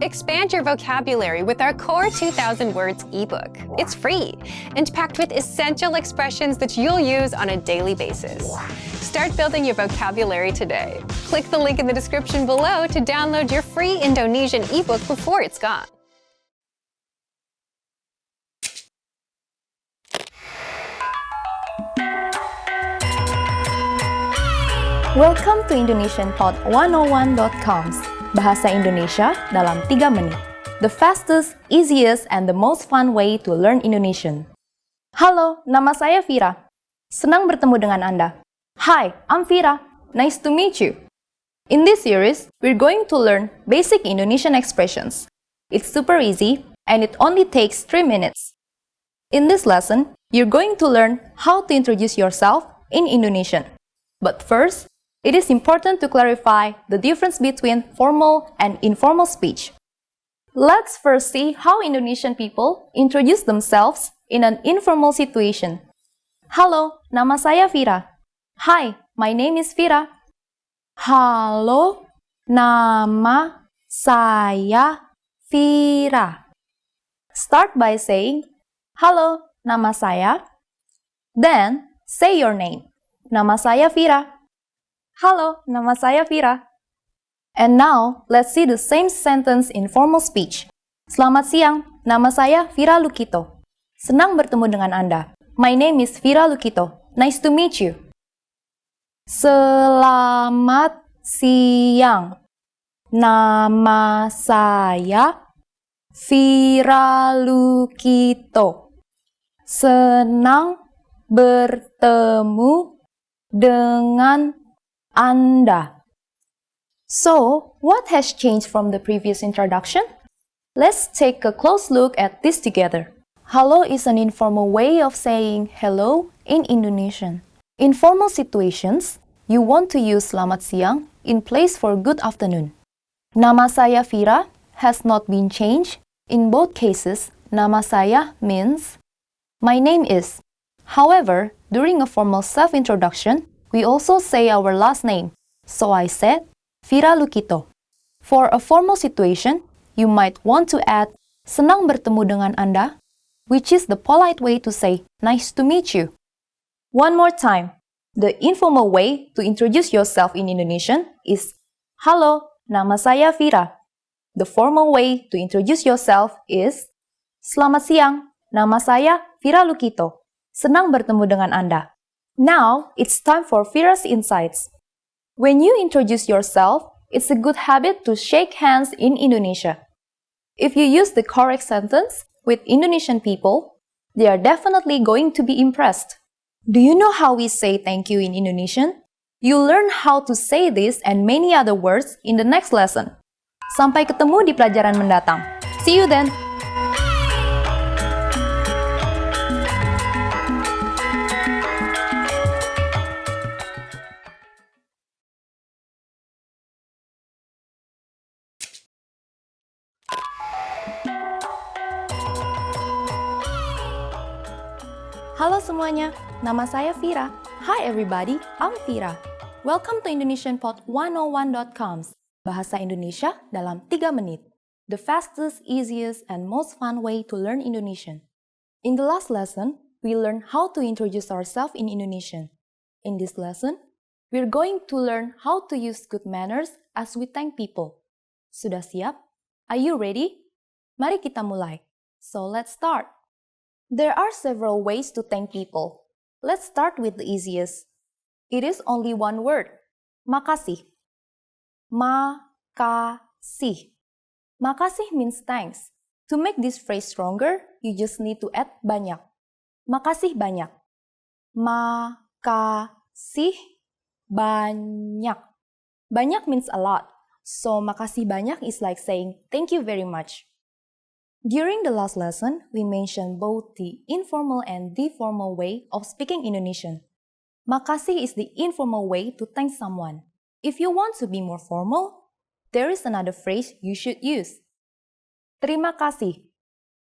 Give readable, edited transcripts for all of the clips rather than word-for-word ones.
Expand your vocabulary with our Core 2000 Words ebook. It's free and packed with essential expressions that you'll use on a daily basis. Start building your vocabulary today. Click the link in the description below to download your free Indonesian ebook before it's gone. Welcome to IndonesianPod101.com. Bahasa Indonesia dalam 3 menit. The fastest, easiest, and the most fun way to learn Indonesian. Halo, nama saya Vira. Senang bertemu dengan Anda. Hi, I'm Vira. Nice to meet you. In this series, we're going to learn basic Indonesian expressions. It's super easy, and it only takes 3 minutes. In this lesson, you're going to learn how to introduce yourself in Indonesian. But first, it is important to clarify the difference between formal and informal speech. Let's first see how Indonesian people introduce themselves in an informal situation. Halo, nama saya Vira. Hi, my name is Vira. Halo, nama saya Vira. Start by saying, halo, nama saya. Then, say your name. Nama saya Vira. Halo, nama saya Vira. And now, let's see the same sentence in formal speech. Selamat siang, nama saya Vira Lukito. Senang bertemu dengan Anda. My name is Vira Lukito. Nice to meet you. Selamat siang, nama saya Vira Lukito. Senang bertemu dengan Anda. So, what has changed from the previous introduction? Let's take a close look at this together. Halo is an informal way of saying hello in Indonesian. In formal situations, you want to use selamat siang in place for good afternoon. Nama saya Vira has not been changed. In both cases, nama saya means my name is. However, during a formal self-introduction, we also say our last name, so I said Vira Lukito. For a formal situation, you might want to add senang bertemu dengan Anda, which is the polite way to say nice to meet you. One more time, the informal way to introduce yourself in Indonesian is halo, nama saya Vira. The formal way to introduce yourself is selamat siang, nama saya Vira Lukito. Senang bertemu dengan Anda. Now, it's time for Vira's insights. When you introduce yourself, it's a good habit to shake hands in Indonesia. If you use the correct sentence with Indonesian people, they are definitely going to be impressed. Do you know how we say thank you in Indonesian? You'll learn how to say this and many other words in the next lesson. Sampai ketemu di pelajaran mendatang. See you then! Halo semuanya, nama saya Vira. Hi everybody, I'm Vira. Welcome to IndonesianPod101.com. Bahasa Indonesia dalam 3 menit. The fastest, easiest, and most fun way to learn Indonesian. In the last lesson, we learned how to introduce ourselves in Indonesian. In this lesson, we're going to learn how to use good manners as we thank people. Sudah siap? Are you ready? Mari kita mulai. So let's start. There are several ways to thank people. Let's start with the easiest. It is only one word. Makasih. Makasih. Makasih means thanks. To make this phrase stronger, you just need to add banyak. Makasih banyak. Makasih banyak. Banyak means a lot. So, makasih banyak is like saying thank you very much. During the last lesson, we mentioned both the informal and the formal way of speaking Indonesian. Makasih is the informal way to thank someone. If you want to be more formal, there is another phrase you should use. Terima kasih.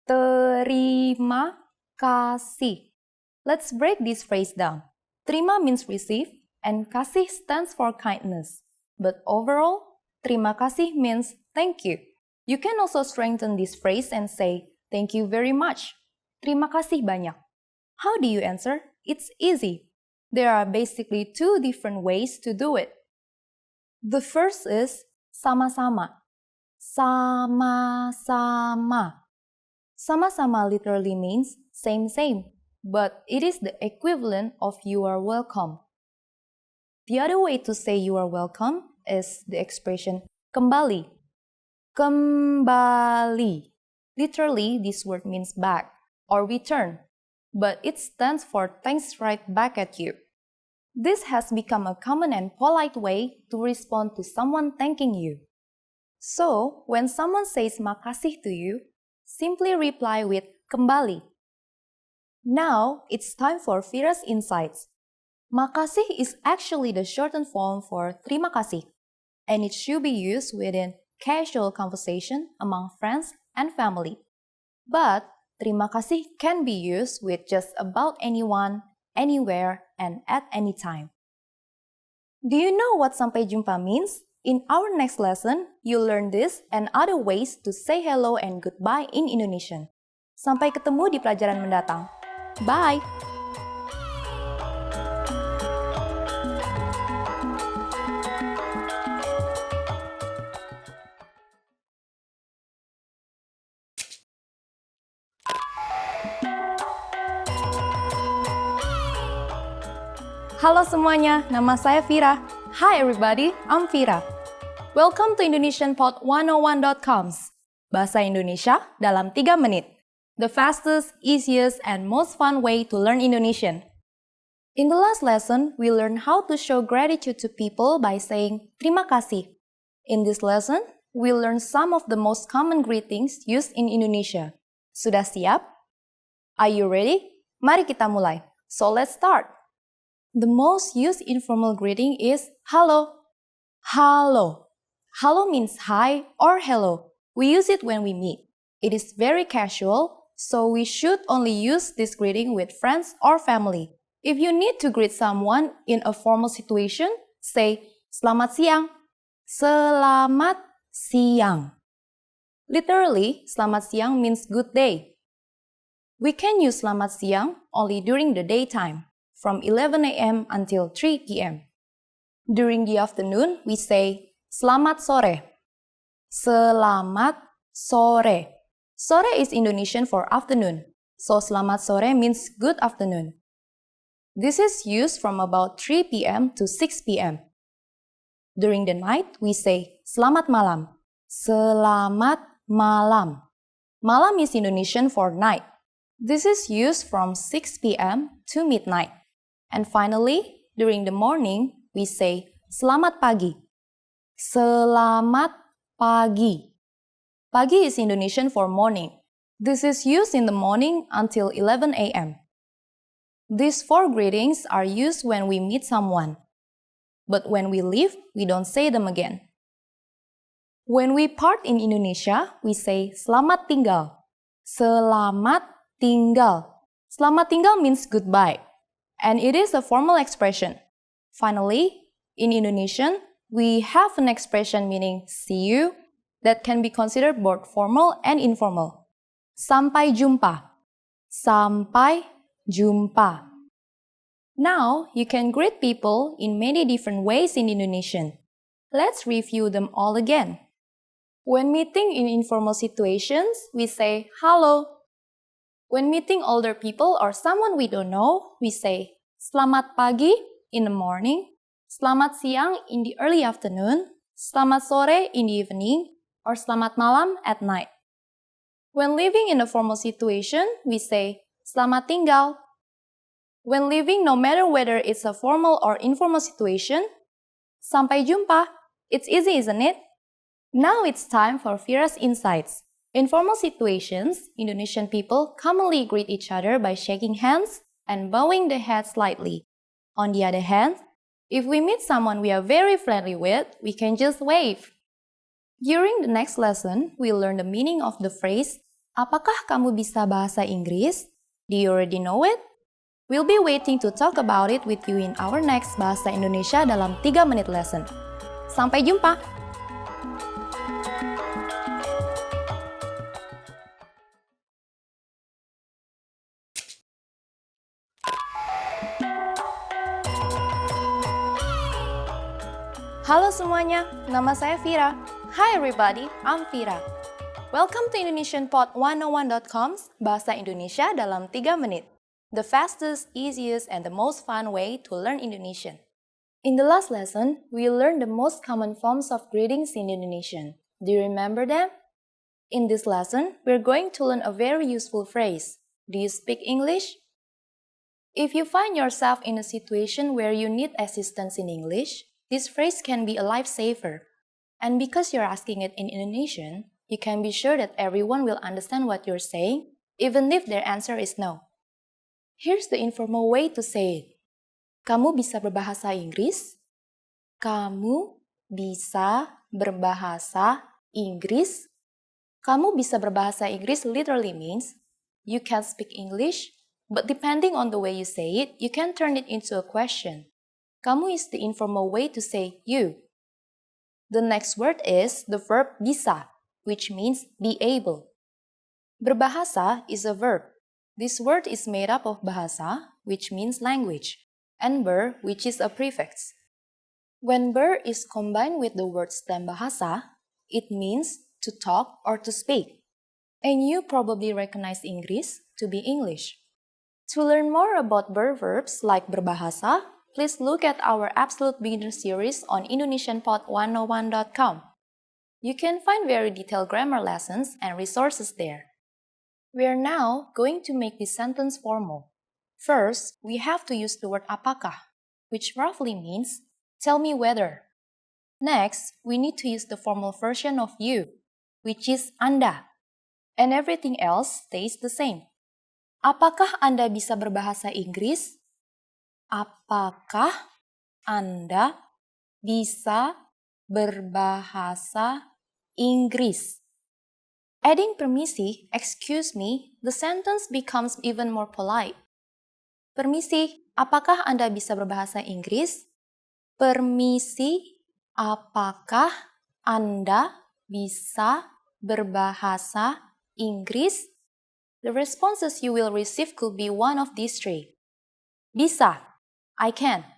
Terima kasih. Let's break this phrase down. Terima means receive, and kasih stands for kindness. But overall, terima kasih means thank you. You can also strengthen this phrase and say, thank you very much. Terima kasih banyak. How do you answer? It's easy. There are basically two different ways to do it. The first is sama-sama. Sama-sama. Sama-sama literally means same, but it is the equivalent of you are welcome. The other way to say you are welcome is the expression kembali. Kembali. Literally, this word means back or return, but it stands for thanks right back at you. This has become a common and polite way to respond to someone thanking you. So, when someone says makasih to you, simply reply with kembali. Now, it's time for Vira's Insights. Makasih is actually the shortened form for terima kasih, and it should be used within casual conversation among friends and family. But terima kasih can be used with just about anyone, anywhere, and at any time. Do you know what sampai jumpa means? In our next lesson, you'll learn this and other ways to say hello and goodbye in Indonesian. Sampai ketemu di pelajaran mendatang. Bye! Halo semuanya, nama saya Vira. Hi everybody, I'm Vira. Welcome to IndonesianPod101.coms. Bahasa Indonesia dalam 3 menit. The fastest, easiest, and most fun way to learn Indonesian. In the last lesson, we learned how to show gratitude to people by saying terima kasih. In this lesson, we'll learn some of the most common greetings used in Indonesia. Sudah siap? Are you ready? Mari kita mulai. So let's start. The most used informal greeting is halo. Halo. Halo means hi or hello. We use it when we meet. It is very casual, so we should only use this greeting with friends or family. If you need to greet someone in a formal situation, say selamat siang. Selamat siang. Literally, selamat siang means good day. We can use selamat siang only during the daytime, from 11 a.m. until 3 p.m. During the afternoon, we say selamat sore. Selamat sore. Sore is Indonesian for afternoon, so selamat sore means good afternoon. This is used from about 3 p.m. to 6 p.m. During the night, we say selamat malam. Selamat malam. Malam is Indonesian for night. This is used from 6 p.m. to midnight. And finally, during the morning, we say selamat pagi. Selamat pagi. Pagi is Indonesian for morning. This is used in the morning until 11 a.m. These 4 greetings are used when we meet someone. But when we leave, we don't say them again. When we part in Indonesia, we say selamat tinggal. Selamat tinggal. Selamat tinggal means goodbye, and it is a formal expression. Finally, in Indonesian, we have an expression meaning see you that can be considered both formal and informal. Sampai jumpa. Sampai jumpa. Now, you can greet people in many different ways in Indonesian. Let's review them all again. When meeting in informal situations, we say halo. When meeting older people or someone we don't know, we say selamat pagi in the morning, selamat siang in the early afternoon, selamat sore in the evening, or selamat malam at night. When living in a formal situation, we say selamat tinggal. When living, no matter whether it's a formal or informal situation, sampai jumpa. It's easy, isn't it? Now it's time for Vira's Insights. In formal situations, Indonesian people commonly greet each other by shaking hands and bowing the head slightly. On the other hand, if we meet someone we are very friendly with, we can just wave. During the next lesson, we'll learn the meaning of the phrase, apakah kamu bisa bahasa Inggris? Do you already know it? We'll be waiting to talk about it with you in our next Bahasa Indonesia dalam 3 menit lesson. Sampai jumpa! Halo semuanya, nama saya Vira. Hi everybody, I'm Vira. Welcome to IndonesianPod101.com's Bahasa Indonesia dalam 3 menit. The fastest, easiest, and the most fun way to learn Indonesian. In the last lesson, we learned the most common forms of greetings in Indonesian. Do you remember them? In this lesson, we're going to learn a very useful phrase. Do you speak English? If you find yourself in a situation where you need assistance in English, this phrase can be a lifesaver. And because you're asking it in Indonesian, you can be sure that everyone will understand what you're saying, even if their answer is no. Here's the informal way to say it. Kamu bisa berbahasa Inggris? Kamu bisa berbahasa Inggris? Kamu bisa berbahasa Inggris literally means you can speak English, but depending on the way you say it, you can turn it into a question. Kamu is the informal way to say you. The next word is the verb bisa, which means be able. Berbahasa is a verb. This word is made up of bahasa, which means language, and ber, which is a prefix. When ber is combined with the word stem bahasa, it means to talk or to speak. And you probably recognize Inggris to be English. To learn more about ber verbs like berbahasa, please look at our Absolute Beginner series on IndonesianPod101.com. You can find very detailed grammar lessons and resources there. We are now going to make this sentence formal. First, we have to use the word apakah, which roughly means tell me whether. Next, we need to use the formal version of you, which is Anda. And everything else stays the same. Apakah Anda bisa berbahasa Inggris? Apakah Anda bisa berbahasa Inggris? Adding permisi, excuse me, the sentence becomes even more polite. Permisi, apakah Anda bisa berbahasa Inggris? Permisi, apakah Anda bisa berbahasa Inggris? The responses you will receive could be one of these three. Bisa, I can.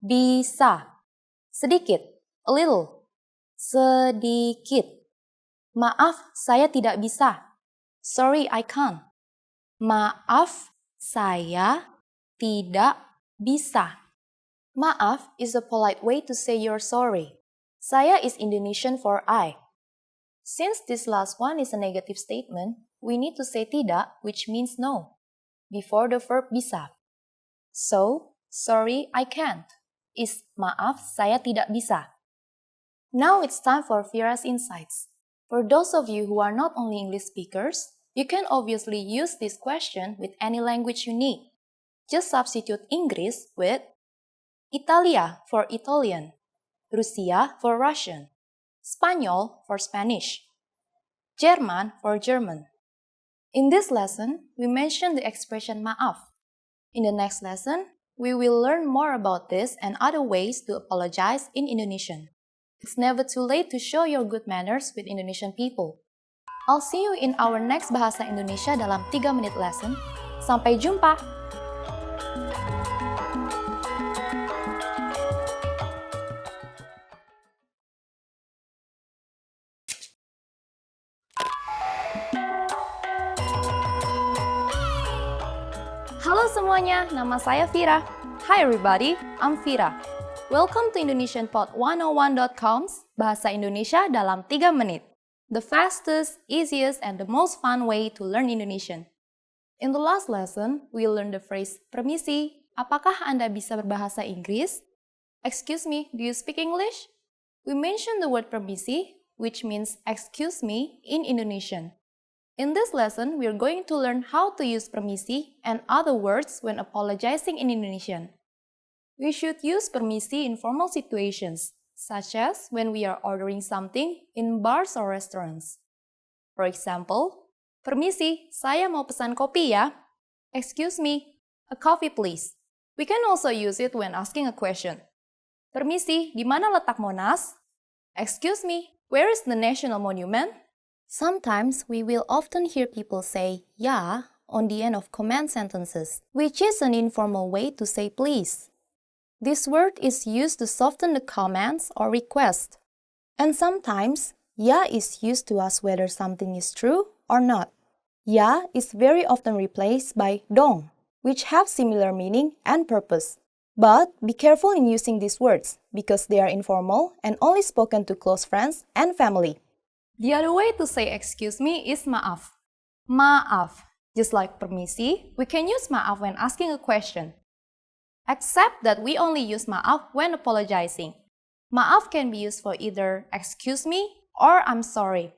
Bisa. Sedikit, a little. Sedikit. Maaf, saya tidak bisa. Sorry, I can't. Maaf, saya tidak bisa. Maaf is a polite way to say you're sorry. Saya is Indonesian for I. Since this last one is a negative statement, we need to say tidak, which means no, before the verb bisa. So, sorry, I can't is maaf, saya tidak bisa. Now it's time for Vira's insights. For those of you who are not only English speakers, you can obviously use this question with any language you need. Just substitute English with Italia for Italian, Rusia for Russian, Spanish for Spanish, German for German. In this lesson, we mentioned the expression maaf. In the next lesson, we will learn more about this and other ways to apologize in Indonesian. It's never too late to show your good manners with Indonesian people. I'll see you in our next Bahasa Indonesia dalam 3 menit lesson. Sampai jumpa! Halo semuanya, nama saya Vira. Hi everybody, I'm Vira. Welcome to IndonesianPod101.com's Bahasa Indonesia dalam 3 menit. The fastest, easiest, and the most fun way to learn Indonesian. In the last lesson, we learned the phrase permisi, apakah Anda bisa berbahasa Inggris? Excuse me, do you speak English? We mentioned the word permisi, which means excuse me in Indonesian. In this lesson, we are going to learn how to use permisi and other words when apologizing in Indonesian. We should use permisi in formal situations, such as when we are ordering something in bars or restaurants. For example, permisi, saya mau pesan kopi ya. Excuse me, a coffee please. We can also use it when asking a question. Permisi, di mana letak Monas? Excuse me, where is the National Monument? Sometimes we will often hear people say ya on the end of command sentences, which is an informal way to say please. This word is used to soften the commands or request. And sometimes, ya is used to ask whether something is true or not. Ya is very often replaced by dong, which have similar meaning and purpose. But be careful in using these words because they are informal and only spoken to close friends and family. The other way to say excuse me is maaf. Maaf. Just like permisi, we can use maaf when asking a question. Except that we only use maaf when apologizing. Maaf can be used for either excuse me or I'm sorry.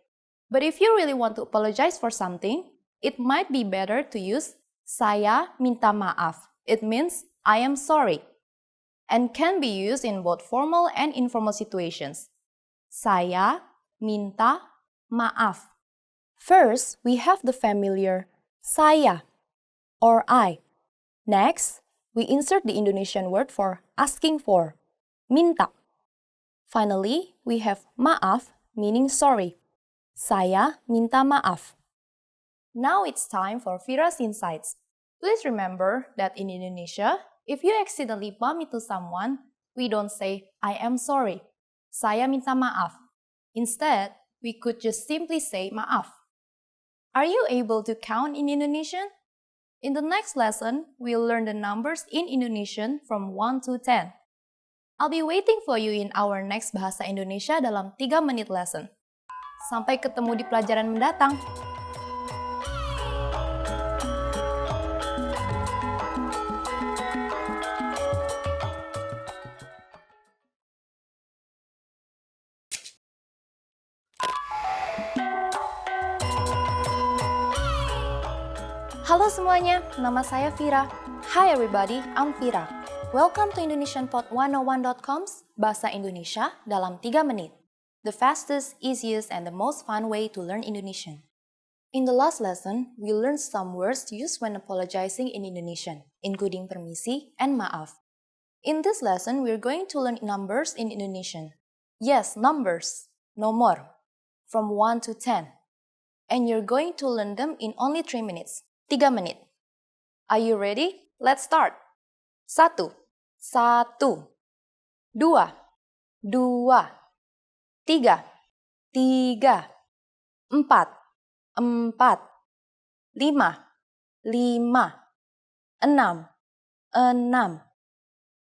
But if you really want to apologize for something, it might be better to use saya minta maaf. It means I am sorry. And can be used in both formal and informal situations. Saya minta maaf. First, we have the familiar saya or I. Next, we insert the Indonesian word for asking for, minta. Finally, we have maaf meaning sorry. Saya minta maaf. Now it's time for Vira's Insights. Please remember that in Indonesia, if you accidentally bump into someone, we don't say, I am sorry. Saya minta maaf. Instead, we could just simply say maaf. Are you able to count in Indonesian? In the next lesson, we'll learn the numbers in Indonesian from 1 to 10. I'll be waiting for you in our next Bahasa Indonesia dalam 3 menit lesson. Sampai ketemu di pelajaran mendatang. Halo semuanya, nama saya Vira. Hi everybody, I'm Vira. Welcome to IndonesianPod101.com's Bahasa Indonesia dalam 3 menit. The fastest, easiest, and the most fun way to learn Indonesian. In the last lesson, we learned some words used when apologizing in Indonesian, including permisi and maaf. In this lesson, we're going to learn numbers in Indonesian. Yes, numbers, nomor, from 1 to 10. And you're going to learn them in only 3 minutes. 3 menit. Are you ready? Let's start. 1, 1. 2, 2. 3, 3. 4, 4. 5, 5.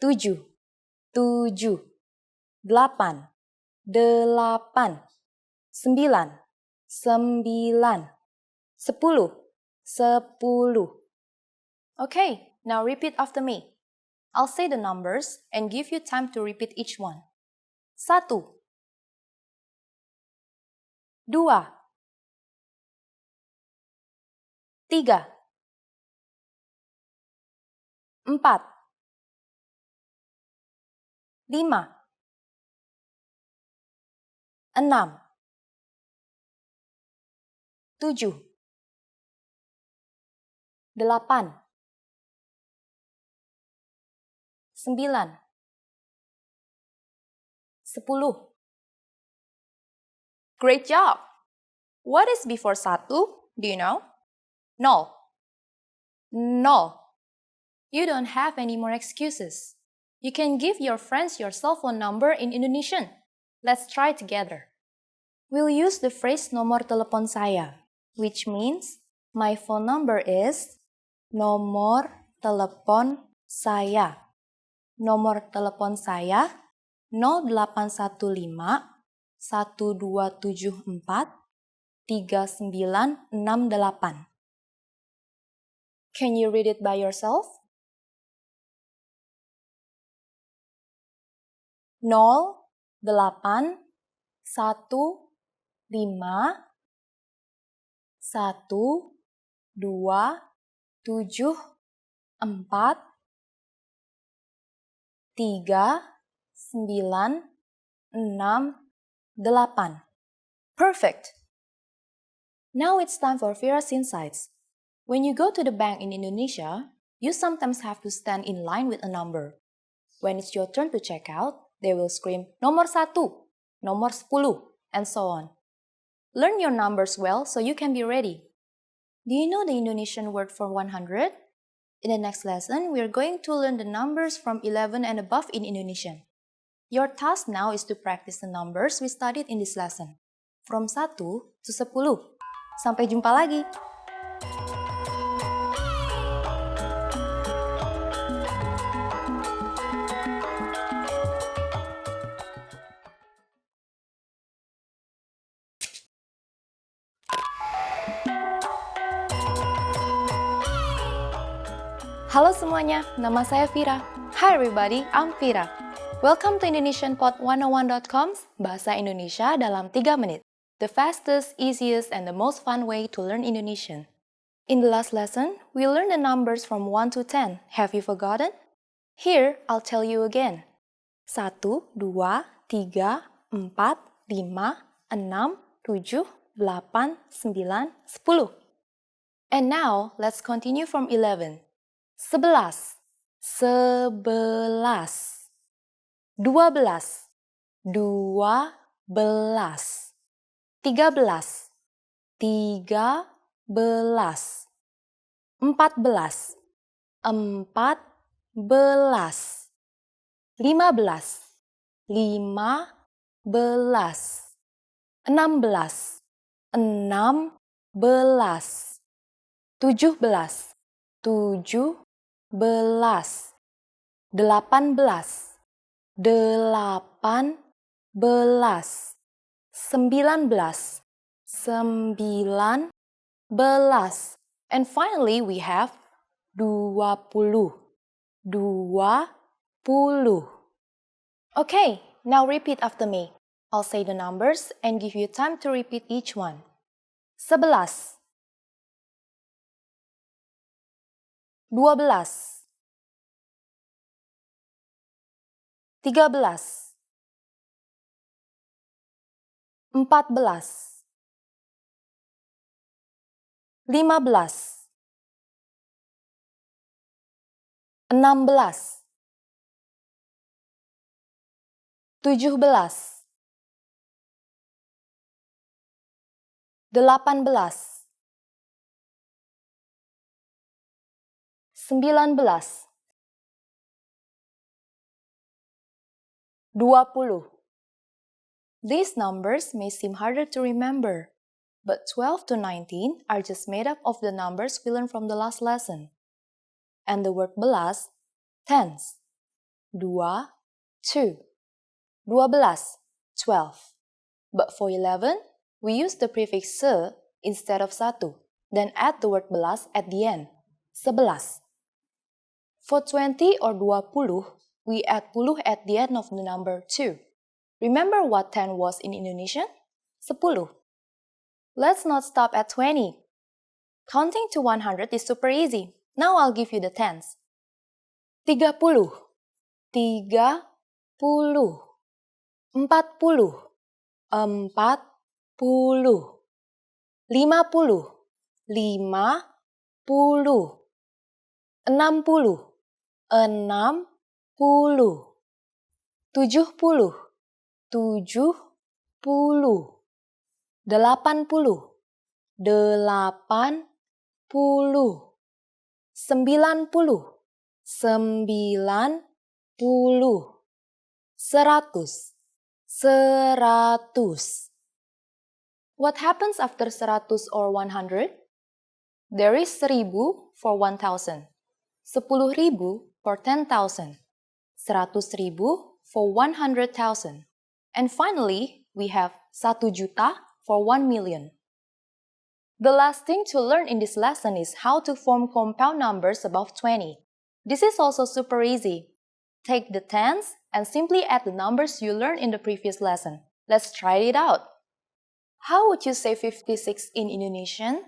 6, 6. 7, 7. 8, 8. 9, 9. 10, 10. Okay, now repeat after me. I'll say the numbers and give you time to repeat each one. 1, 2, 3, 4, 5, 6, 7, 8, 9, 10. Great job! What is before 1? Do you know? Nol. Nol. You don't have any more excuses. You can give your friends your cell phone number in Indonesian. Let's try together. We'll use the phrase nomor telepon saya, which means my phone number is nomor telepon saya. Nomor telepon saya 0815 1274 3968. Can you read it by yourself? 0815 1274 3968. Perfect! Now it's time for Vira's Insights. When you go to the bank in Indonesia, you sometimes have to stand in line with a number. When it's your turn to check out, they will scream nomor 1, nomor 10, and so on. Learn your numbers well so you can be ready. Do you know the Indonesian word for 100? In the next lesson, we are going to learn the numbers from 11 and above in Indonesian. Your task now is to practice the numbers we studied in this lesson, from 1 to 10. Sampai jumpa lagi! Halo semuanya, nama saya Vira. Hi everybody, I'm Vira. Welcome to IndonesianPod101.com's Bahasa Indonesia dalam 3 menit. The fastest, easiest, and the most fun way to learn Indonesian. In the last lesson, we learned the numbers from 1 to 10. Have you forgotten? Here, I'll tell you again. 1, 2, 3, 4, 5, 6, 7, 8, 9, 10. And now, let's continue from 11. 11, 11, 12, 12, 13, 13, 14, 14, 15, 15, 16, 16, 17, 17, 18, 18, 19, 19, and finally we have 20, 20. Okay, now repeat after me. I'll say the numbers and give you time to repeat each one. 11, 12, 13, 14, 15, 16, 17, 18, 19, 20. These numbers may seem harder to remember, but 12 to 19 are just made up of the numbers we learned from the last lesson. And the word belas, tens. 2, 2. 12, 12. But for 11, we use the prefix se instead of satu, then add the word belas at the end, 11. For 20 or 20, we add puluh at the end of the number 2. Remember what 10 was in Indonesian? 10. Let's not stop at 20. Counting to 100 is super easy. Now I'll give you the tens. 30, 30, 40, 50, 50, 60, 60, 60, 70, 70, 80, 80, 90, 90, 100, 100. What happens after 100 or 100? There is 1000 for 1000, 10,000 for 10,000, 100,000 for 100,000, and finally, we have 1 juta for 1 million. The last thing to learn in this lesson is how to form compound numbers above 20. This is also super easy. Take the tens and simply add the numbers you learned in the previous lesson. Let's try it out. How would you say 56 in Indonesian?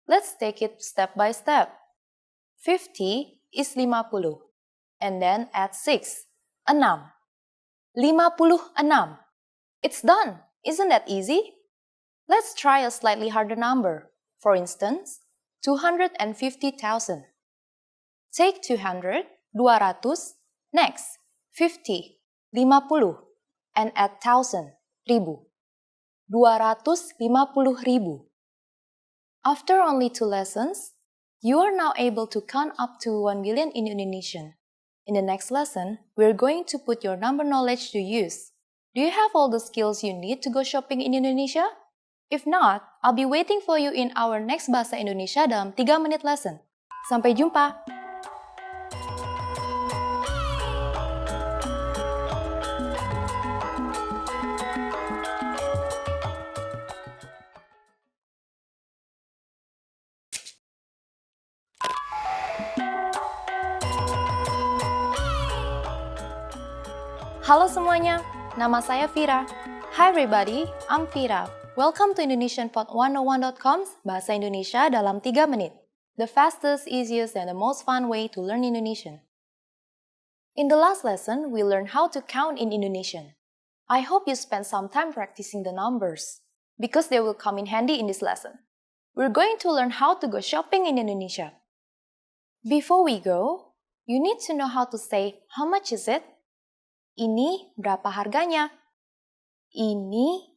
Let's take it step by step. 50 is 50, and then add 6, 6. 56. It's done! Isn't that easy? Let's try a slightly harder number. For instance, 250,000. Take 200, 200, next, 50, 50, and add 1,000, 1,000. 250,000. After only 2 lessons, You are now able to count up to 1 billion in Indonesian. In the next lesson, we're going to put your number knowledge to use. Do you have all the skills you need to go shopping in Indonesia? If not, I'll be waiting for you in our next Bahasa Indonesia dalam 3 menit lesson. Sampai jumpa! Halo semuanya, nama saya Vira. Hi everybody, I'm Vira. Welcome to IndonesianPod101.com's Bahasa Indonesia dalam 3 menit. The fastest, easiest, and the most fun way to learn Indonesian. In the last lesson, we learned how to count in Indonesian. I hope you spent some time practicing the numbers, because they will come in handy in this lesson. We're going to learn how to go shopping in Indonesia. Before we go, you need to know how to say, how much is it? Ini berapa harganya? Ini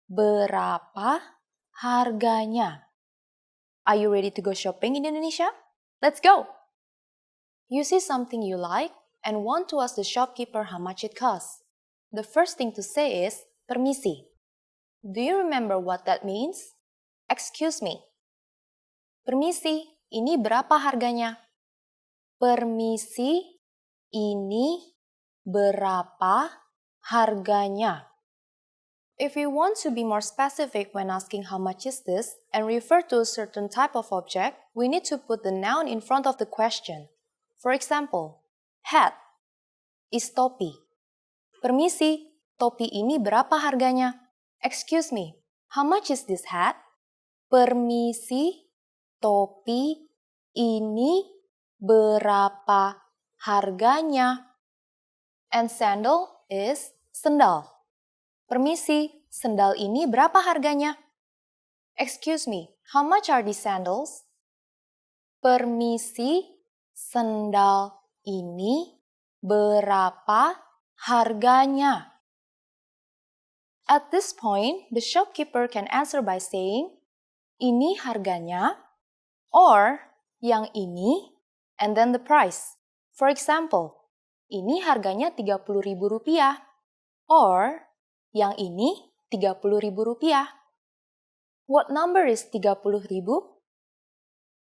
berapa harganya? Are you ready to go shopping in Indonesia? Let's go! You see something you like and want to ask the shopkeeper how much it costs. The first thing to say is, permisi. Do you remember what that means? Excuse me. Permisi, ini berapa harganya? Permisi, ini berapa harganya? If you want to be more specific when asking how much is this and refer to a certain type of object, we need to put the noun in front of the question. For example, hat is topi. Permisi, topi ini berapa harganya? Excuse me, how much is this hat? Permisi, topi ini berapa harganya? And sandal is sendal. Permisi, sendal ini berapa harganya? Excuse me, how much are these sandals? Permisi, sendal ini berapa harganya? At this point, the shopkeeper can answer by saying, ini harganya, or yang ini, and then the price. For example, ini harganya Rp30.000, or yang ini Rp30.000. What number is 30.000?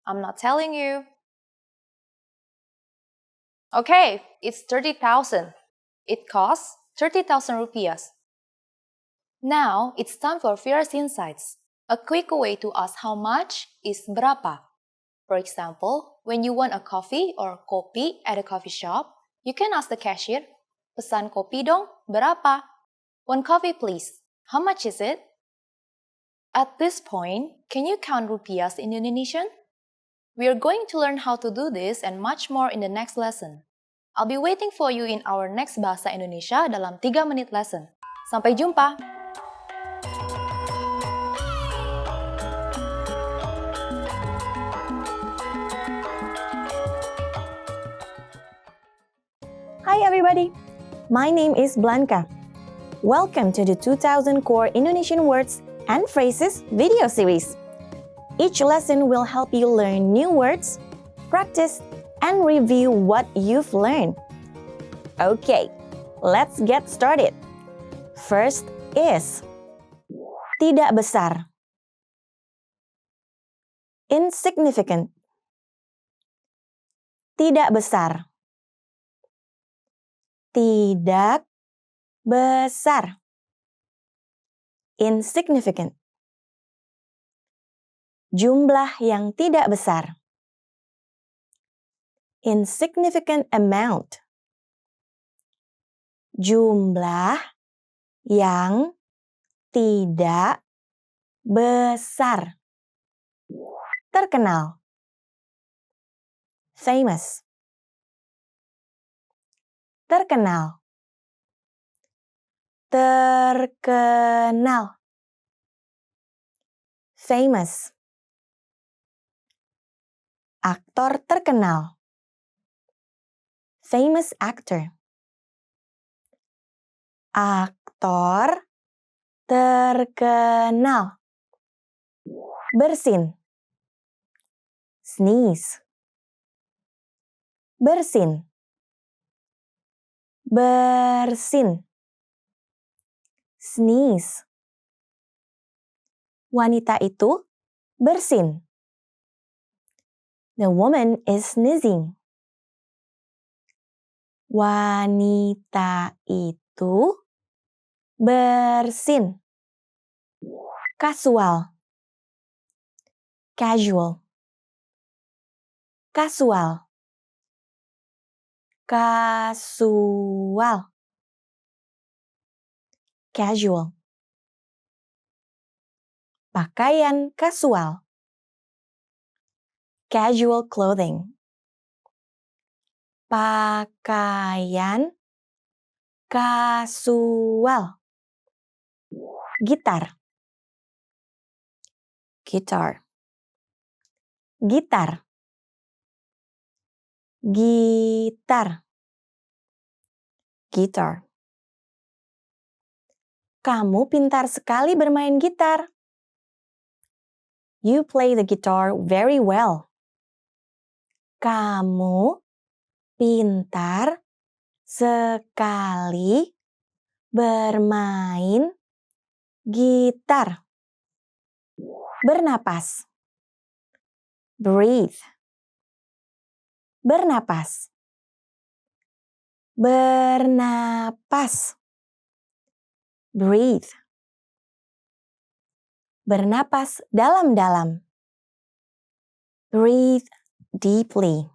I'm not telling you. Okay, it's 30,000. It costs 30,000 rupiahs. Now, it's time for Vira's Insights. A quick way to ask how much is berapa. For example, when you want a coffee or kopi at a coffee shop, you can ask the cashier, pesan kopi dong, berapa? One coffee please. How much is it? At this point, can you count rupiahs in Indonesian? We are going to learn how to do this and much more in the next lesson. I'll be waiting for you in our next Bahasa Indonesia dalam 3 menit lesson. Sampai jumpa! Hi everybody, my name is Blanca. Welcome to the 2000 Core Indonesian Words and Phrases video series. Each lesson will help you learn new words, practice, and review what you've learned. Okay, let's get started. First is tidak besar, insignificant. Tidak besar. Tidak besar. Insignificant. Jumlah yang tidak besar. Insignificant amount. Jumlah yang tidak besar. Terkenal. Famous. Terkenal. Terkenal. Famous. Aktor terkenal. Famous actor. Aktor terkenal. Bersin. sneeze. Bersin. Bersin. Sneeze. Wanita itu bersin. The woman is sneezing. Wanita itu bersin. Kasual. Casual. Kasual. Kasual. Casual. Pakaian kasual. Casual clothing. Pakaian kasual. Gitar. Guitar. Gitar. Gitar. Guitar. Kamu pintar sekali bermain gitar. You play the guitar very well. Kamu pintar sekali bermain gitar. Bernapas. Breathe. Bernapas. Bernapas. Breathe. Bernapas dalam-dalam. Breathe deeply.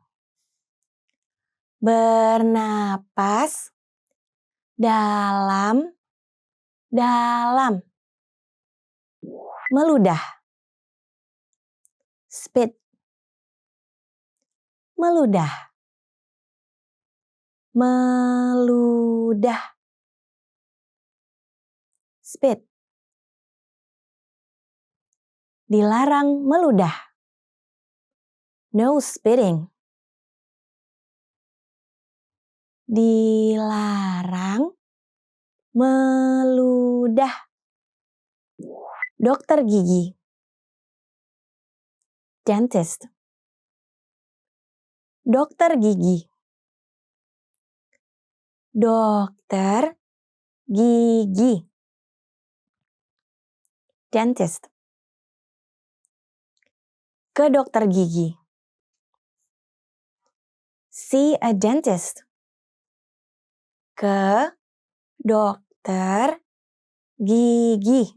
Bernapas dalam-dalam. Meludah. Spit. Meludah. Meludah. Spit. Dilarang meludah. No spitting. Dilarang meludah. Dokter gigi. Dentist. Dokter gigi. Dokter gigi. Dentist. Ke dokter gigi. See a dentist. Ke dokter gigi.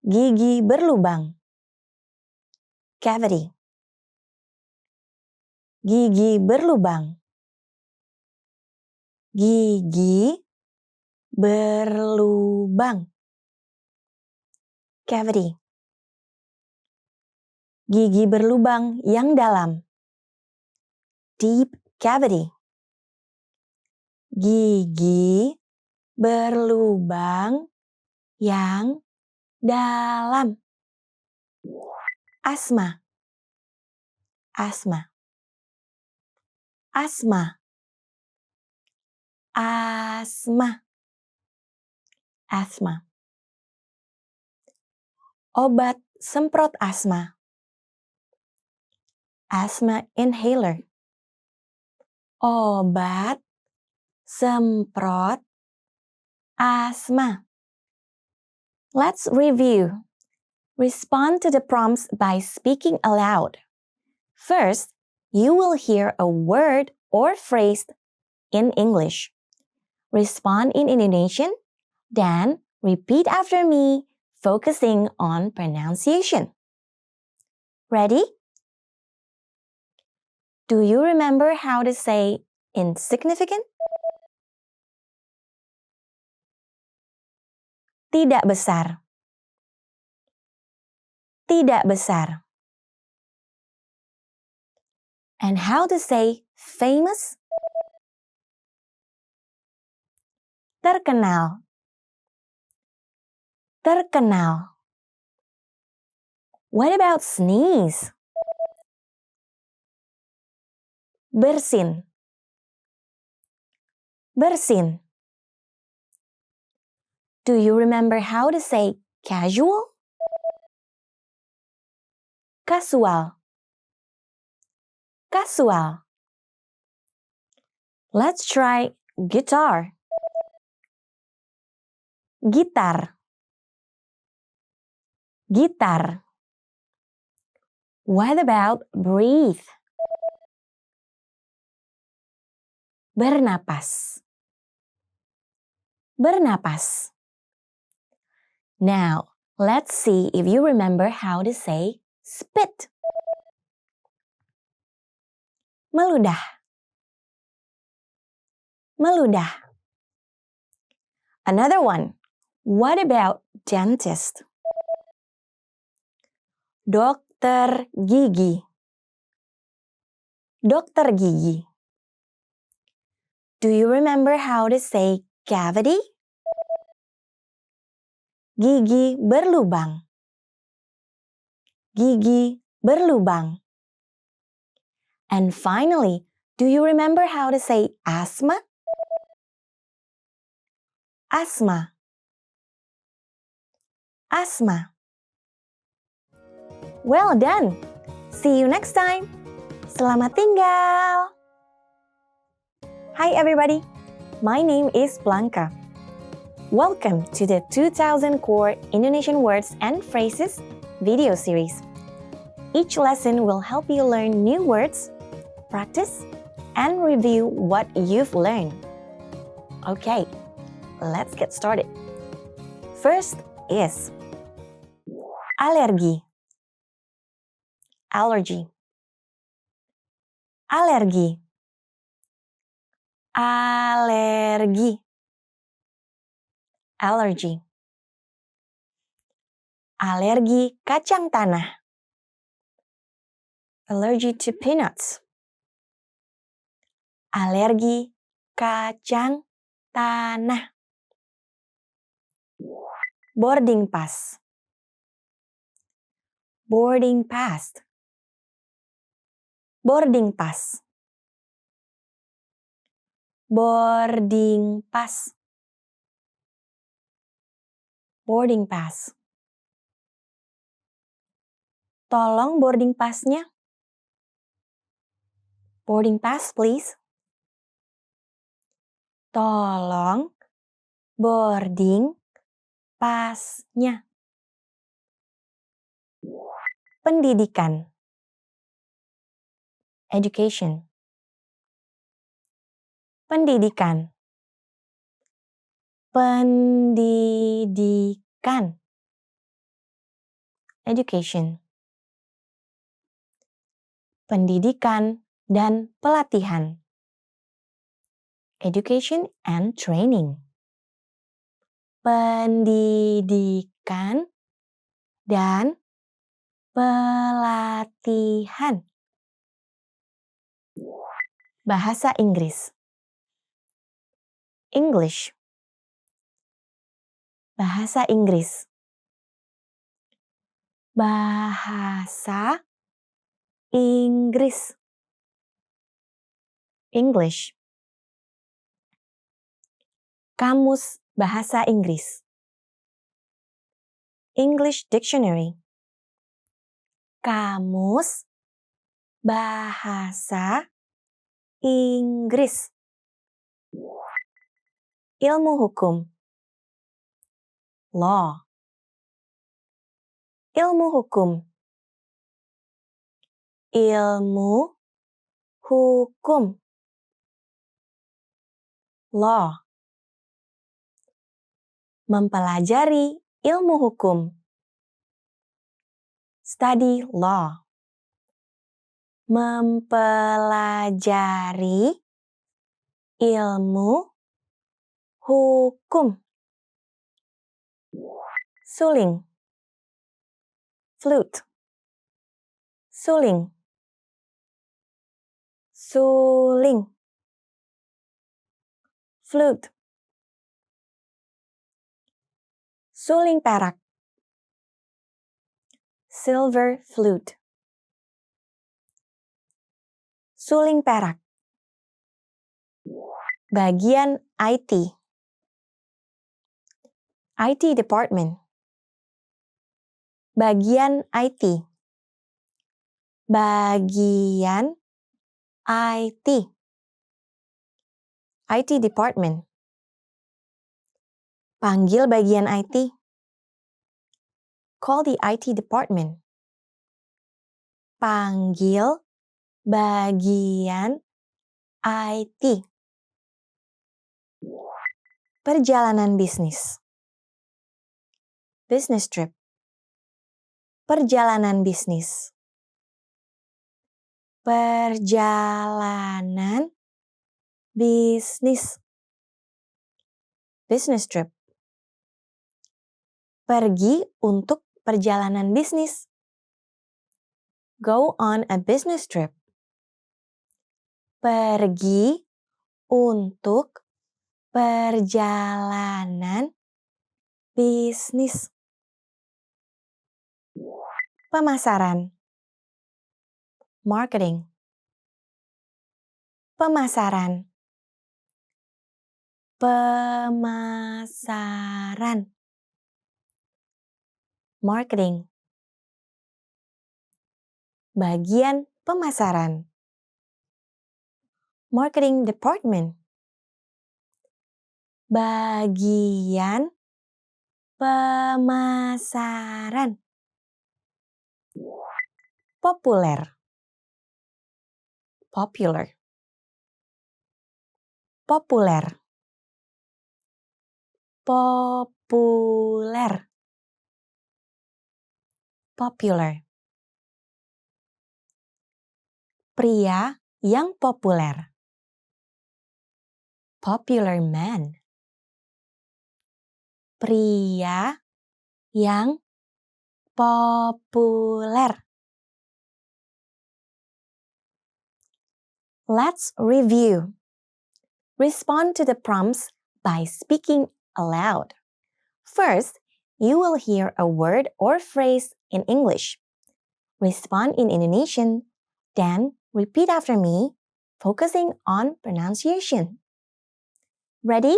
Gigi berlubang. Cavity. Gigi berlubang. Gigi berlubang. Cavity. Gigi berlubang yang dalam. Deep cavity. Gigi berlubang yang dalam. Asma. Asma. Asma. Asma. Asma. Obat semprot asma. Asthma inhaler. Obat semprot asma. Let's review. Respond to the prompts by speaking aloud. First, you will hear a word or phrase in English. Respond in Indonesian, then repeat after me, focusing on pronunciation. Ready? Do you remember how to say insignificant? Tidak besar. Tidak besar. And how to say famous? Terkenal. Terkenal. What about sneeze? Bersin. Bersin. Do you remember how to say casual? Kasual. Casual. Let's try guitar. Gitar. Gitar. What about breathe? Bernapas. Bernapas. Now, let's see if you remember how to say spit. Meludah. Meludah. Another one. What about dentist? Dokter gigi. Dokter gigi. Do you remember how to say cavity? Gigi berlubang. Gigi berlubang. And finally, do you remember how to say asthma? Asthma. Asthma. Well done. See you next time. Selamat tinggal. Hi everybody. My name is Blanca. Welcome to the 2000 Core Indonesian Words and Phrases video series. Each lesson will help you learn new words, practice, and review what you've learned. Okay, let's get started. First is alergi. Allergy. Alergi. Alergi. Allergy. Alergi kacang tanah. Allergy to peanuts. Alergi kacang tanah. Boarding pass. Boarding pass. Boarding pass. Boarding pass. Boarding pass. Tolong boarding pass-nya. Boarding pass, please. Tolong boarding pass-nya. Pendidikan. Education. Pendidikan. Pendidikan. Education. Pendidikan dan pelatihan. Education and training. Pendidikan dan pelatihan. Bahasa Inggris. English. Bahasa Inggris. Bahasa Inggris. English. Kamus Bahasa Inggris. English Dictionary. Kamus Bahasa Inggris. Ilmu hukum. Law. Ilmu hukum. Ilmu hukum. Law. Mempelajari ilmu hukum. Study law. Mempelajari ilmu hukum. Suling. Flute. Suling. Suling. Flute. Suling perak. Silver flute. Suling perak. Bagian IT. IT department. Bagian IT. Bagian IT. IT department. Panggil bagian IT. Call the IT department. Panggil bagian IT. Perjalanan bisnis. Business trip. Perjalanan bisnis. Perjalanan bisnis. Business trip. Pergi untuk perjalanan bisnis. Go on a business trip. Pergi untuk perjalanan bisnis. Pemasaran. Marketing. Pemasaran. Pemasaran. Marketing. Bagian pemasaran. Marketing department. Bagian pemasaran. Populer. Popular. Populer. Populer. Popular. Pria yang populer. Popular man. Pria yang populer. Let's review. Respond to the prompts by speaking aloud. First, you will hear a word or phrase in English. Respond in Indonesian, then repeat after me, focusing on pronunciation. Ready?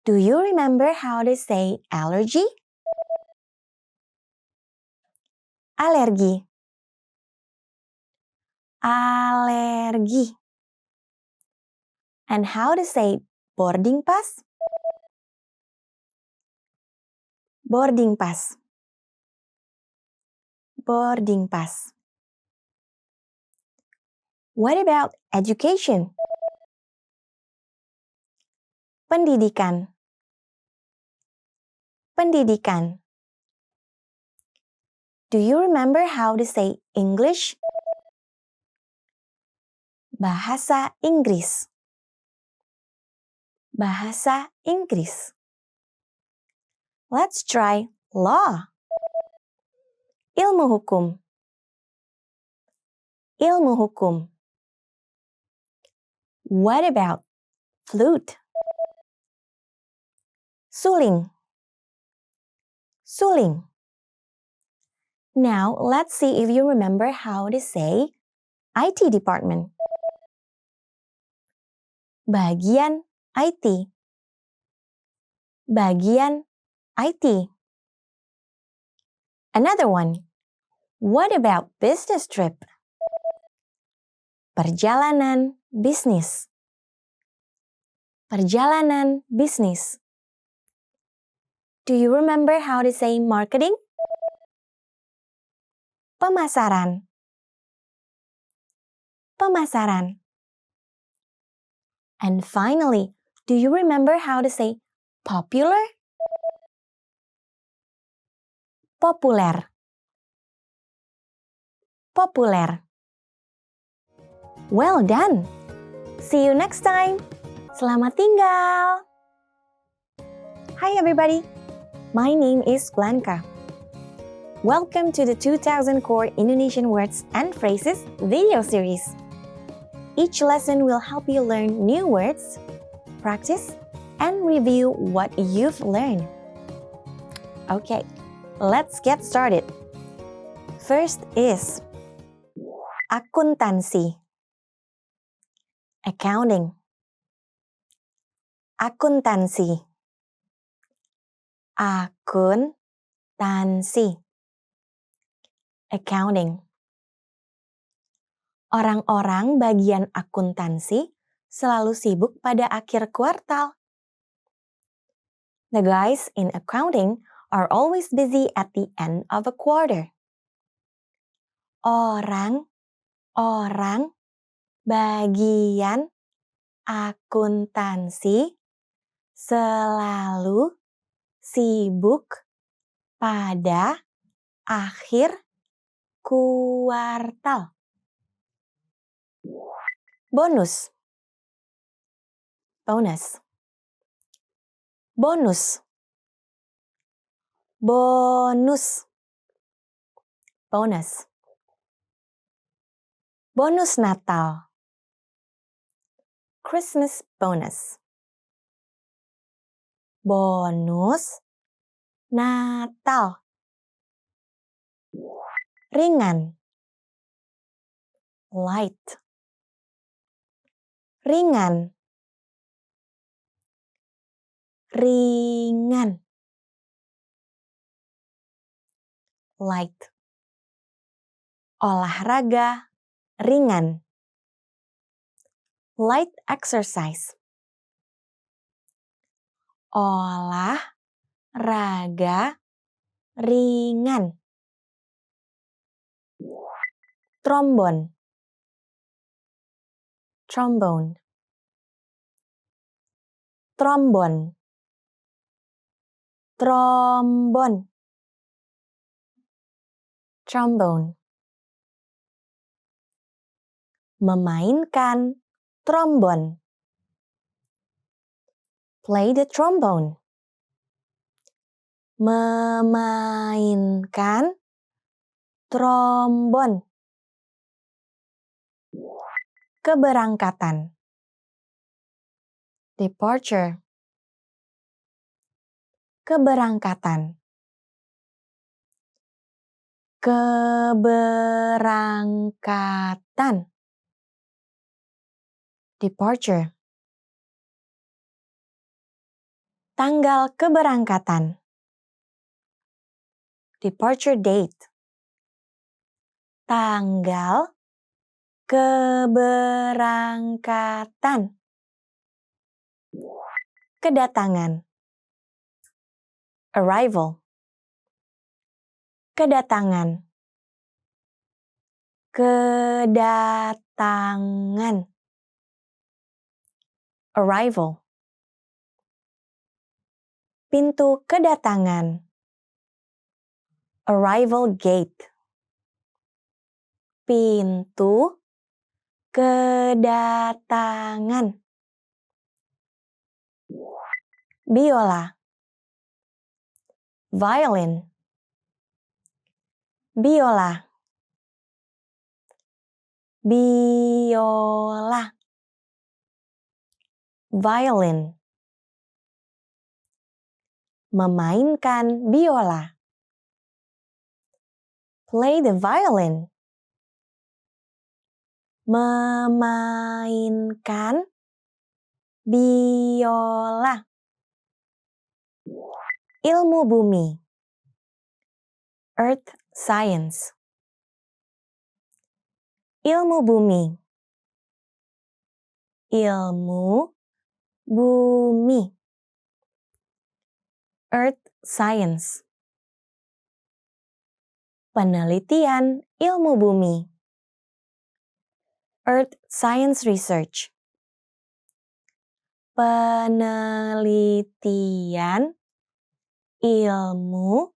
Do you remember how to say allergy? Alergi. Alergi. And how to say boarding pass? Boarding pass. Boarding pass. What about education? Pendidikan. Pendidikan. Do you remember how to say English? Bahasa Inggris. Bahasa Inggris. Let's try law. Ilmu hukum. Ilmu hukum. What about flute? Suling. Suling. Now, let's see if you remember how to say IT department. Bagian IT. Bagian IT. Another one. What about business trip? Perjalanan bisnis. Perjalanan bisnis. Do you remember how to say marketing? Pemasaran. Pemasaran. And finally, do you remember how to say popular? Populer. Populer. Well done. See you next time. Selamat tinggal. Hi everybody. My name is Blanca. Welcome to the 2000 Core Indonesian Words and Phrases video series. Each lesson will help you learn new words, practice, and review what you've learned. Okay, let's get started. First is akuntansi. Accounting. Akuntansi. Akuntansi. Accounting. Orang-orang bagian akuntansi selalu sibuk pada akhir kuartal. The guys in accounting are always busy at the end of a quarter. Orang-orang bagian akuntansi selalu sibuk pada akhir kuartal. Bonus. Bonus. Bonus. Bonus. Bonus. Bonus Natal. Christmas bonus. Bonus Natal. Ringan. Light. Ringan. Ringan. Light. Olahraga ringan. Light exercise. Olahraga ringan. Trombon. Trombone. Trombon. Trombon. Trombone. Memainkan trombon. Play the trombone. Memainkan trombon. Keberangkatan. Departure. Keberangkatan. Keberangkatan. Departure. Tanggal keberangkatan. Departure date. Tanggal keberangkatan. Kedatangan. Arrival. Kedatangan. Kedatangan. Arrival. Pintu kedatangan. Arrival gate. Pintu kedatangan. Biola. Violin. Biola. Biola. Violin. Memainkan biola. Play the violin. Memainkan biola. Ilmu bumi. Earth science. Ilmu bumi. Ilmu bumi. Earth science. Penelitian ilmu bumi. Earth science research. Penelitian ilmu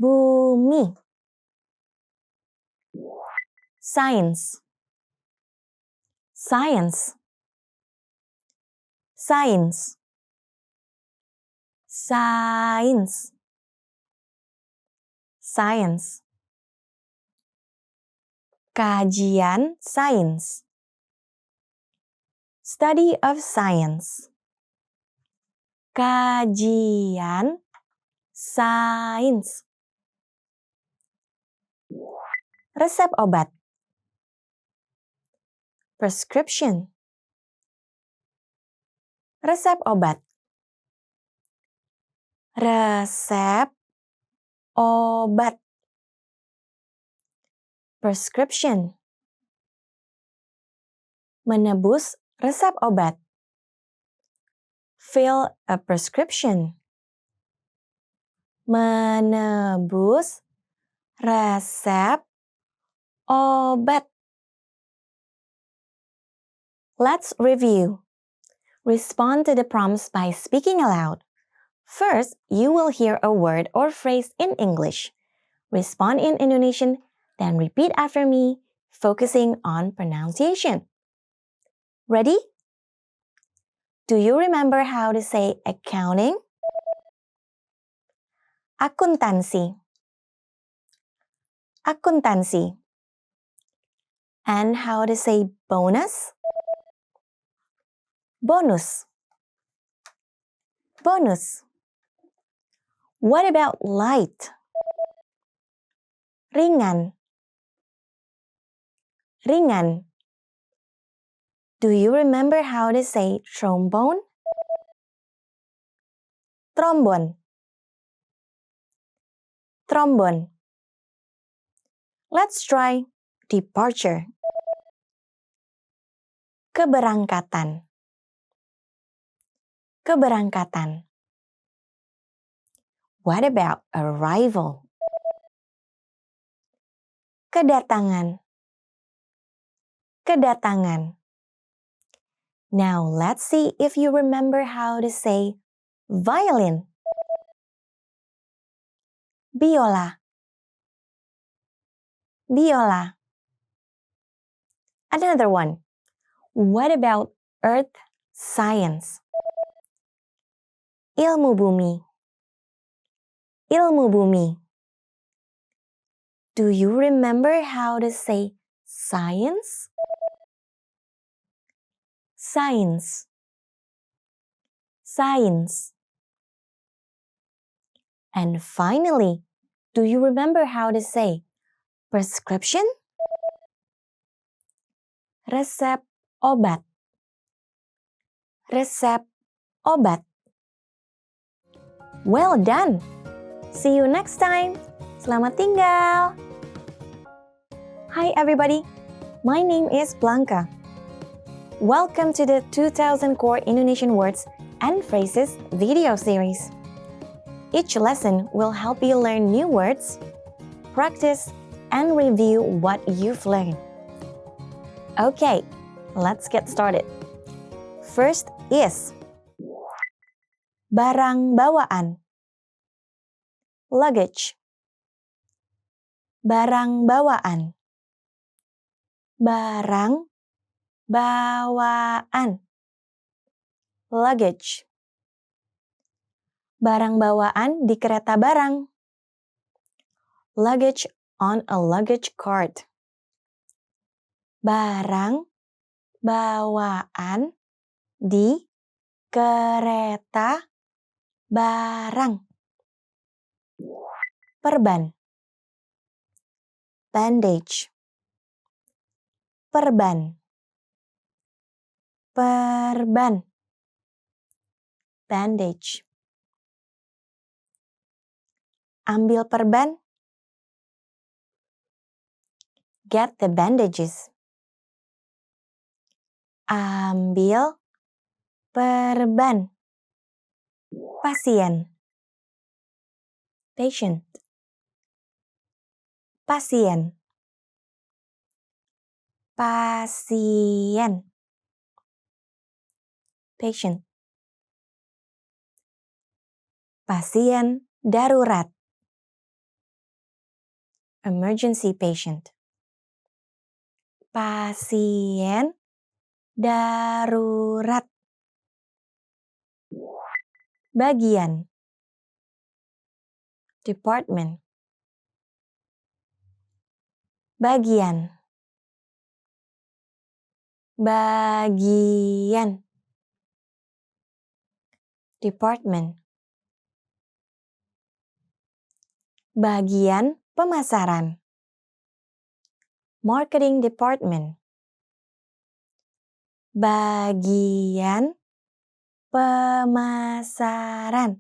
bumi. Science. Science. Science. Science. Science. Kajian sains. Study of science. Kajian sains. Resep obat. Prescription. Resep obat. Resep obat. Prescription. Menebus resep obat. Fill a prescription. Menebus resep obat. Let's review. Respond to the prompts by speaking aloud. First, you will hear a word or phrase in English. Respond in Indonesian, then repeat after me, focusing on pronunciation. Ready? Do you remember how to say accounting? Akuntansi. Akuntansi. And how to say bonus? Bonus. Bonus. What about light? Ringan. Ringan. Do you remember how to say trombone? Trombon. Trombon. Let's try departure. Keberangkatan. Keberangkatan. What about arrival? Kedatangan. Kedatangan. Now let's see if you remember how to say violin. Biola. Biola. Another one. What about earth science? Ilmu bumi. Ilmu bumi. Do you remember how to say science? Science. Science. And finally, do you remember how to say prescription? Resep obat. Resep obat. Well done! See you next time. Selamat tinggal. Hi everybody. My name is Blanca. Welcome to the 2000 Core Indonesian Words and Phrases video series. Each lesson will help you learn new words, practice, and review what you've learned. Okay, let's get started. First is barang bawaan. Luggage. Barang bawaan. Barang bawaan. Luggage. Barang bawaan di kereta barang. Luggage on a luggage cart. Barang bawaan di kereta barang. Perban. Bandage. Perban. Perban. Bandage. Ambil perban. Get the bandages. Ambil perban. Pasien. Patient. Pasien. Pasien. Patient. Pasien darurat. Emergency patient. Pasien darurat. Bagian. Department. Bagian. Bagian. Department. Bagian pemasaran. Marketing department. Bagian pemasaran.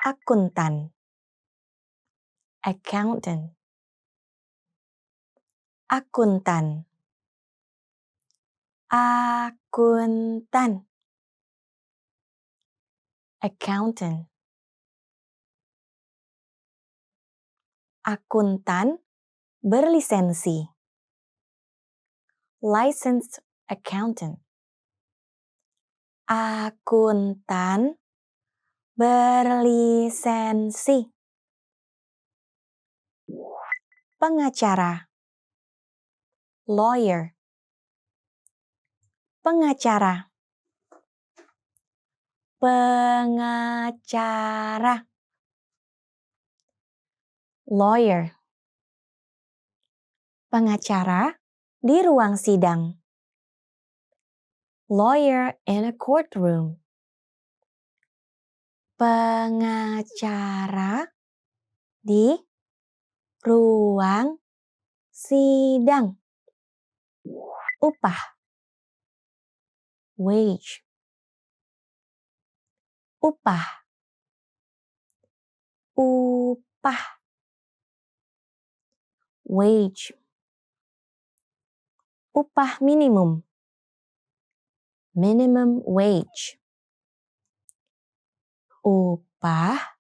Akuntan. Accountant. Akuntan. Akuntan. Accountant. Akuntan berlisensi. Licensed accountant. Akuntan berlisensi. Pengacara. Lawyer. Pengacara. Pengacara. Lawyer. Pengacara di ruang sidang. Lawyer in a courtroom. Pengacara di ruang sidang. Upah. Wage. Upah. Upah. Wage. Upah minimum. Minimum wage. Upah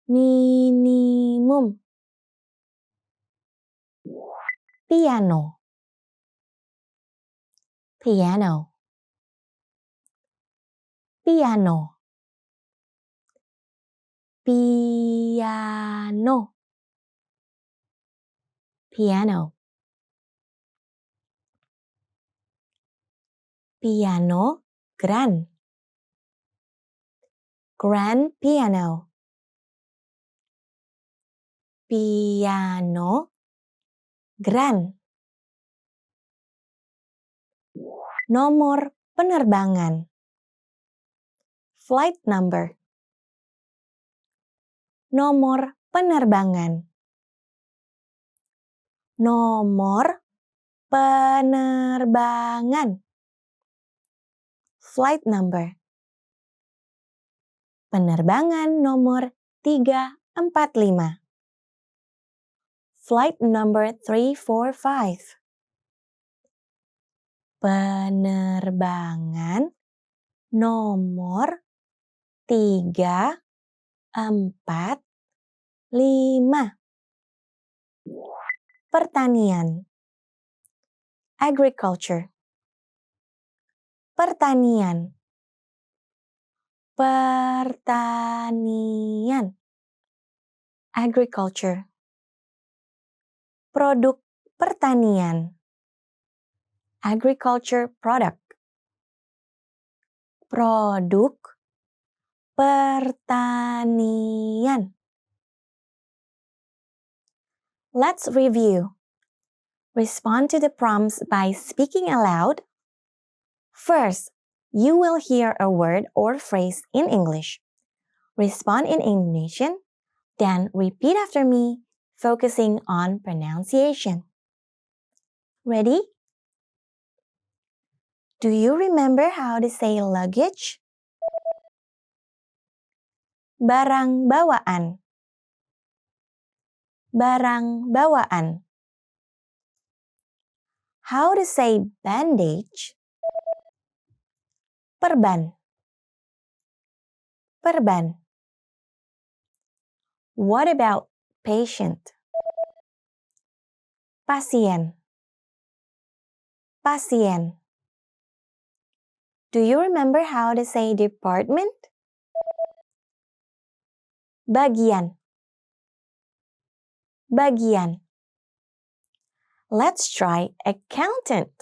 minimum. Piano. Piano. Piano. Piano. Piano. Piano grand. Grand piano. Piano grand. Nomor penerbangan. Flight number. Nomor penerbangan. Nomor penerbangan. Flight number. Penerbangan nomor 345. Flight number 345. Penerbangan nomor 345. Pertanian. Agriculture. Pertanian. Pertanian. Agriculture. Produk pertanian. Agriculture product. Produk pertanian. Let's review. Respond to the prompts by speaking aloud. First, you will hear a word or phrase in English. Respond in Indonesian, then repeat after me, focusing on pronunciation. Ready? Do you remember how to say luggage? Barang bawaan. Barang bawaan. How to say bandage? Perban. Perban. What about patient? Pasien. Pasien. Do you remember how to say department? Bagian. Bagian. Let's try accountant.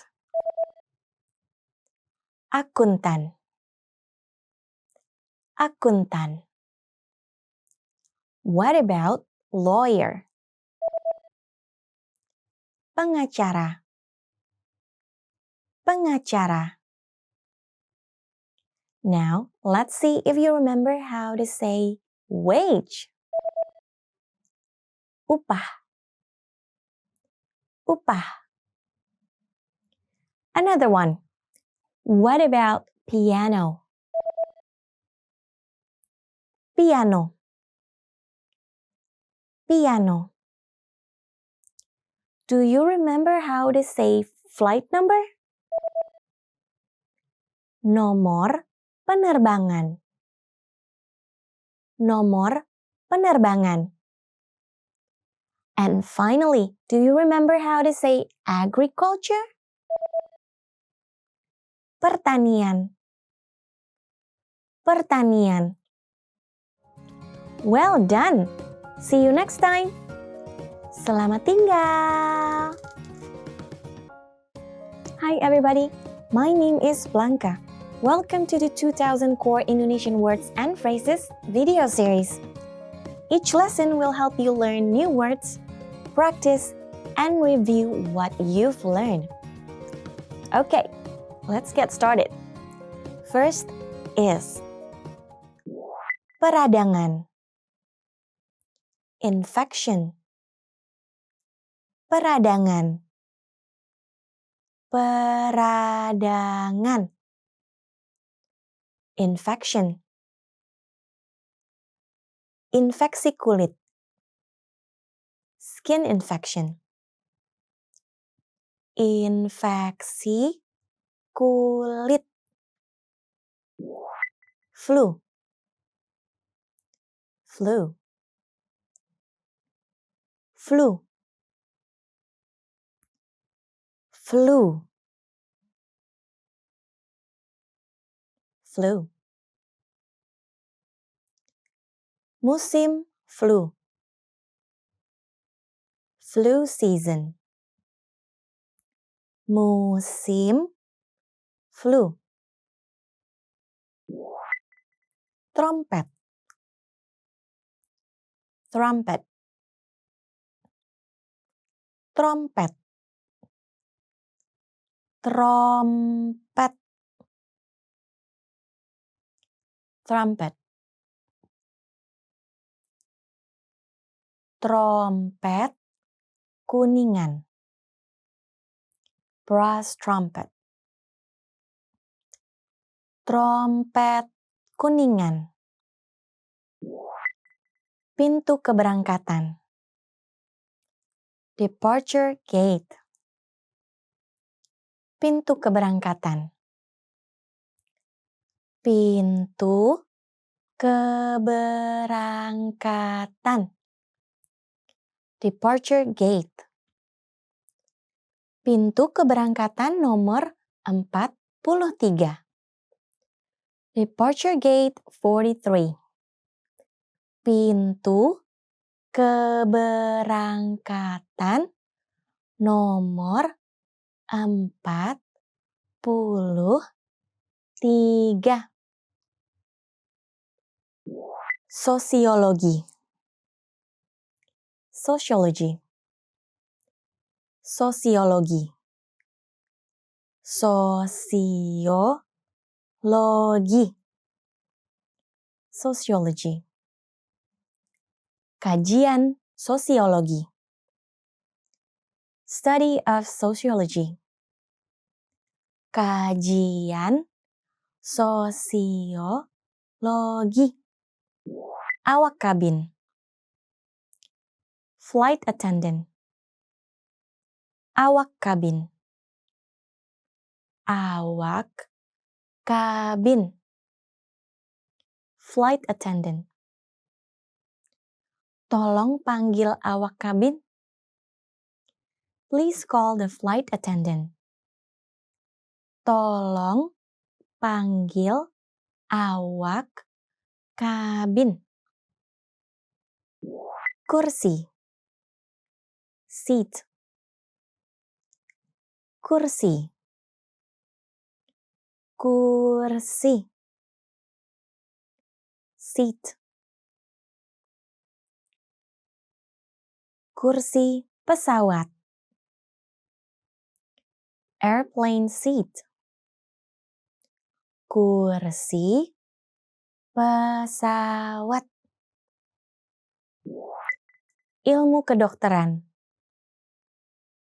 Akuntan. Akuntan. What about lawyer? Pengacara. Pengacara. Now, let's see if you remember how to say wage. Upah. Upah. Another one. What about piano? Piano. Piano. Do you remember how to say flight number? Nomor penerbangan. Nomor penerbangan. And finally, do you remember how to say agriculture? Pertanian. Pertanian. Well done. See you next time. Selamat tinggal. Hi everybody. My name is Blanca. Welcome to the 2000 Core Indonesian Words and Phrases video series. Each lesson will help you learn new words, practice, and review what you've learned. Okay, let's get started. First is peradangan. Infection. Peradangan. Peradangan. Infection. Infeksi kulit. Skin infection. Infeksi kulit. Flu. Flu. Flu. Flu. Flu. Musim flu. Flu season. Musim flu. Trompet. Trumpet. Trompet. Trompet. Trumpet. Trompet kuningan. Brass trumpet. Trompet kuningan. Pintu keberangkatan. Departure gate. Pintu keberangkatan. Pintu keberangkatan. Departure gate. Pintu keberangkatan nomor 43. Departure gate 43. Pintu keberangkatan nomor 43. Sosiologi. Sociology. Sosiologi. Sosiologi. Sociology. Kajian sosiologi. Study of sociology. Kajian sosiologi. Awak kabin. Flight attendant. Awak kabin. Awak kabin. Flight attendant. Tolong panggil awak kabin. Please call the flight attendant. Tolong panggil awak kabin. Kursi. Seat. Kursi. Kursi. Seat. Kursi pesawat. Airplane seat. Kursi pesawat. Ilmu kedokteran.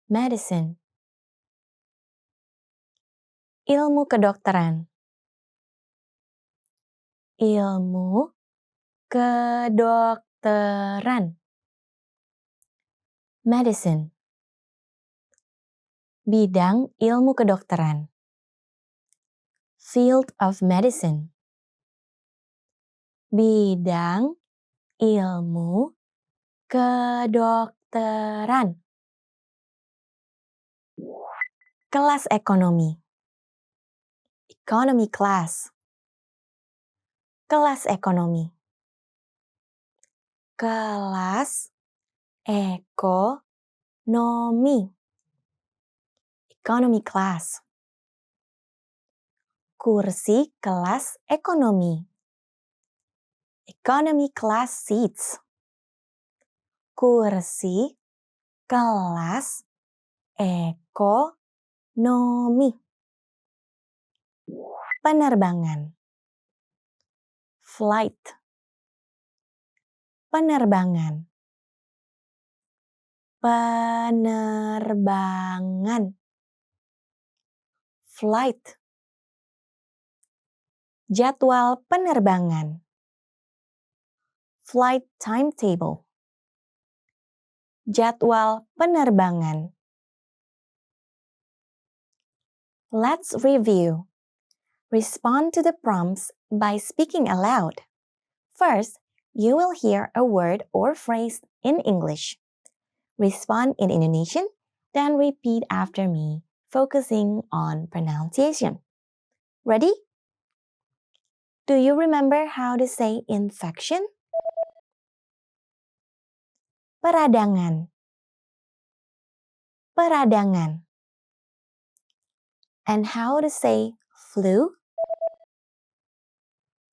Medicine. Ilmu kedokteran. Ilmu kedokteran. Medicine. Bidang ilmu kedokteran. Field of medicine. Bidang ilmu kedokteran. Kelas ekonomi. Economy class. Kelas ekonomi. Kelas ekonomi. Economy class. Kursi kelas ekonomi. Economy class seats. Kursi kelas ekonomi. Penerbangan. Flight. Penerbangan. Penerbangan. Flight. Jadwal penerbangan. Flight timetable. Jadwal penerbangan. Let's review. Respond to the prompts by speaking aloud. First, you will hear a word or phrase in English. Respond in Indonesian, then repeat after me, focusing on pronunciation. Ready? Do you remember how to say infection? Peradangan. Peradangan. And how to say flu?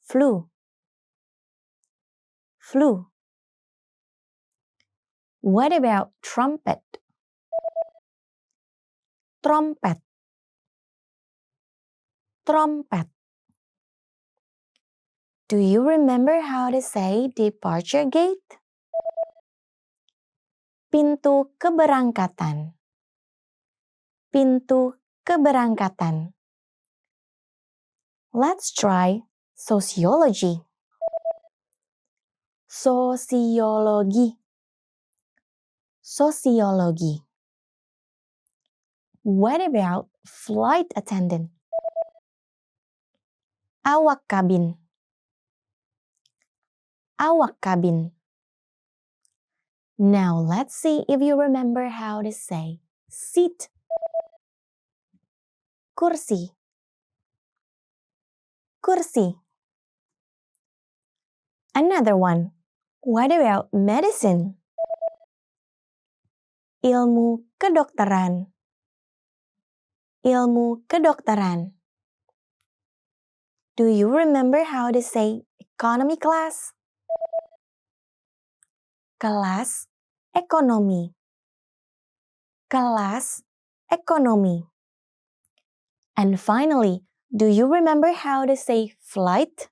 Flu. Flu. What about trumpet? Trompet. Trompet. Do you remember how to say departure gate? Pintu keberangkatan. Pintu keberangkatan. Let's try sociology. Sosiologi. Sosiologi. What about flight attendant? Awak kabin. Awak kabin. Now let's see if you remember how to say seat. Kursi. Kursi. Another one. What about medicine? Ilmu kedokteran. Ilmu kedokteran. Do you remember how to say economy class? Kelas ekonomi. Kelas ekonomi. And finally, do you remember how to say flight?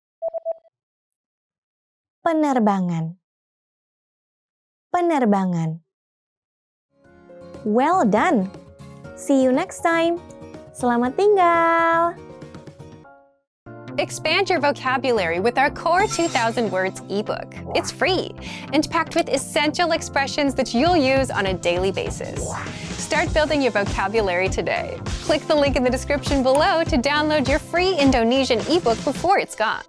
Penerbangan. Penerbangan. Well done! See you next time. Selamat tinggal! Expand your vocabulary with our Core 2000 Words ebook. It's free and packed with essential expressions that you'll use on a daily basis. Start building your vocabulary today. Click the link in the description below to download your free Indonesian ebook before it's gone.